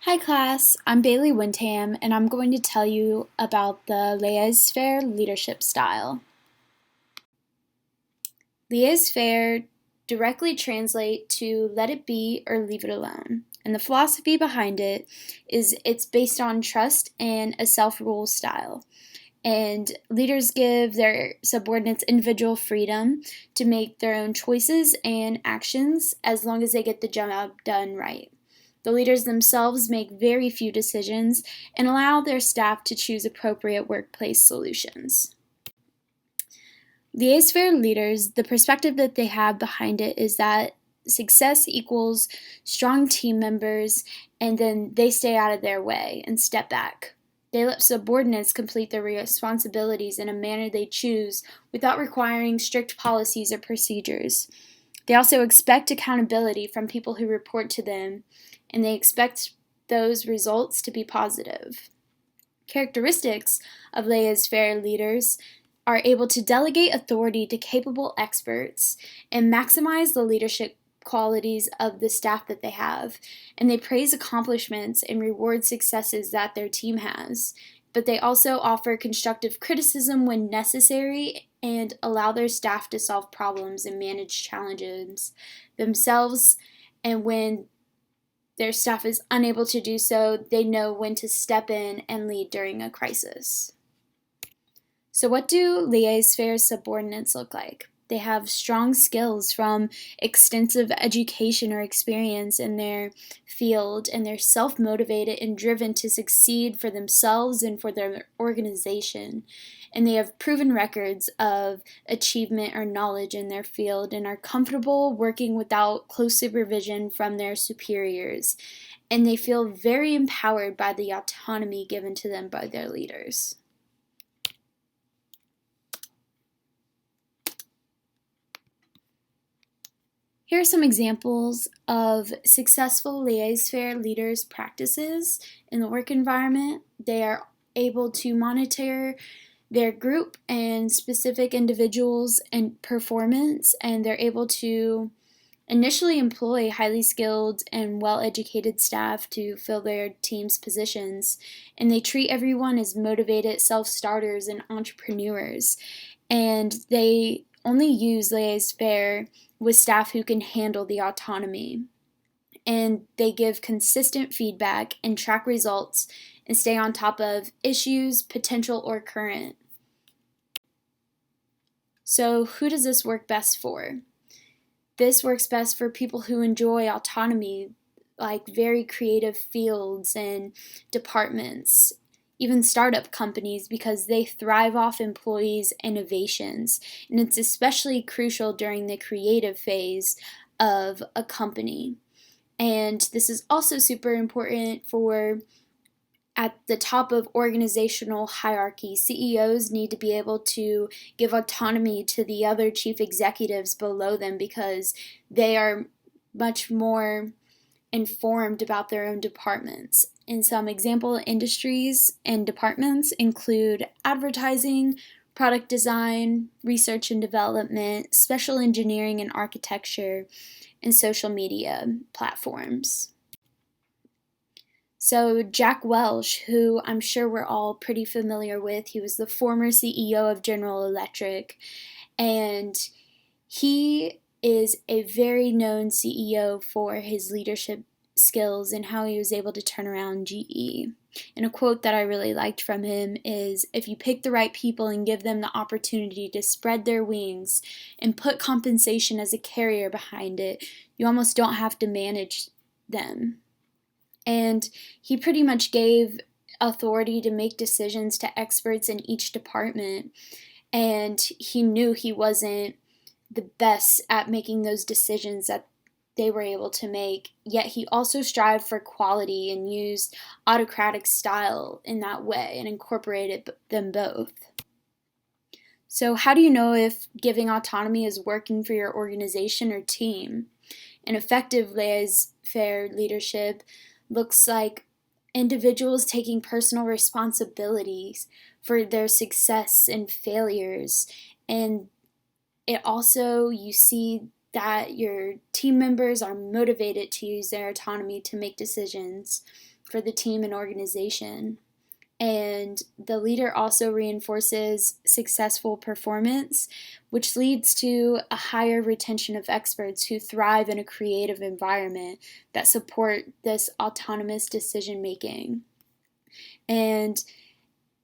Hi class, I'm Bailey Windham and I'm going to tell you about the Laissez-Faire leadership style. Laissez-Faire directly translate to let it be or leave it alone. And the philosophy behind it is it's based on trust and a self-rule style. And leaders give their subordinates individual freedom to make their own choices and actions as long as they get the job done right. The leaders themselves make very few decisions and allow their staff to choose appropriate workplace solutions. Laissez-faire leaders, the perspective that they have behind it is that success equals strong team members, and then they stay out of their way and step back. They let subordinates complete their responsibilities in a manner they choose without requiring strict policies or procedures. They also expect accountability from people who report to them, and they expect those results to be positive. Characteristics of laissez-faire leaders are able to delegate authority to capable experts and maximize the leadership qualities of the staff that they have. And they praise accomplishments and reward successes that their team has. But they also offer constructive criticism when necessary and allow their staff to solve problems and manage challenges themselves. And when their staff is unable to do so, they know when to step in and lead during a crisis. So what do laissez-faire subordinates look like? They have strong skills from extensive education or experience in their field, and they're self-motivated and driven to succeed for themselves and for their organization. And they have proven records of achievement or knowledge in their field and are comfortable working without close supervision from their superiors. And they feel very empowered by the autonomy given to them by their leaders. Here are some examples of successful laissez-faire leaders' practices in the work environment. They are able to monitor their group and specific individuals and performance, and they're able to initially employ highly skilled and well-educated staff to fill their team's positions, and they treat everyone as motivated self-starters and entrepreneurs, and they only use laissez-faire with staff who can handle the autonomy. And they give consistent feedback and track results and stay on top of issues, potential or current. So who does this work best for? This works best for people who enjoy autonomy, like very creative fields and departments, even startup companies, because they thrive off employees' innovations. And it's especially crucial during the creative phase of a company. And this is also super important for at the top of organizational hierarchy. CEOs need to be able to give autonomy to the other chief executives below them because they are much more informed about their own departments. And some example industries and departments include advertising, product design, research and development, special engineering and architecture, and social media platforms. So Jack Welch, who I'm sure we're all pretty familiar with, he was the former CEO of General Electric, and he is a very known CEO for his leadership skills and how he was able to turn around GE. And a quote that I really liked from him is, "If you pick the right people and give them the opportunity to spread their wings and put compensation as a carrier behind it, you almost don't have to manage them." And he pretty much gave authority to make decisions to experts in each department. And he knew he wasn't the best at making those decisions that they were able to make, yet he also strived for quality and used autocratic style in that way and incorporated them both. So how do you know if giving autonomy is working for your organization or team? An effective laissez-faire leadership looks like individuals taking personal responsibilities for their success and failures. And it also, you see that your team members are motivated to use their autonomy to make decisions for the team and organization. And the leader also reinforces successful performance, which leads to a higher retention of experts who thrive in a creative environment that support this autonomous decision making. And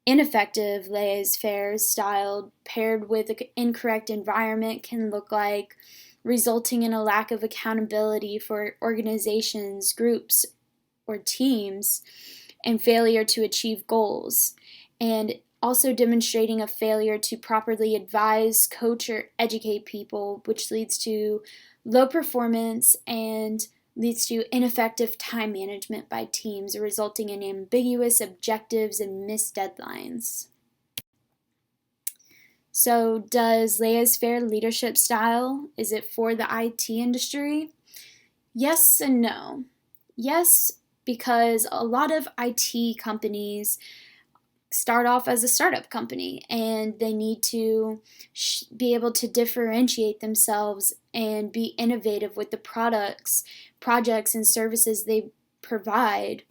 ineffective laissez-faire style paired with an incorrect environment can look like resulting in a lack of accountability for organizations, groups, or teams, and failure to achieve goals, and also demonstrating a failure to properly advise, coach, or educate people, which leads to low performance and leads to ineffective time management by teams, resulting in ambiguous objectives and missed deadlines. So, does laissez-faire leadership style, is it for the IT industry? Yes and no. Yes, because a lot of IT companies start off as a startup company and they need to be able to differentiate themselves and be innovative with the projects, and services they provide.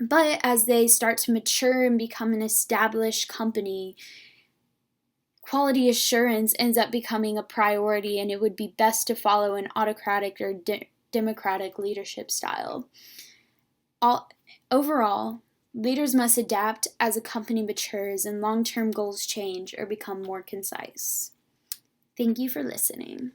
But as they start to mature and become an established company, quality assurance ends up becoming a priority, and it would be best to follow an autocratic or democratic leadership style. Overall, leaders must adapt as a company matures and long-term goals change or become more concise. Thank you for listening.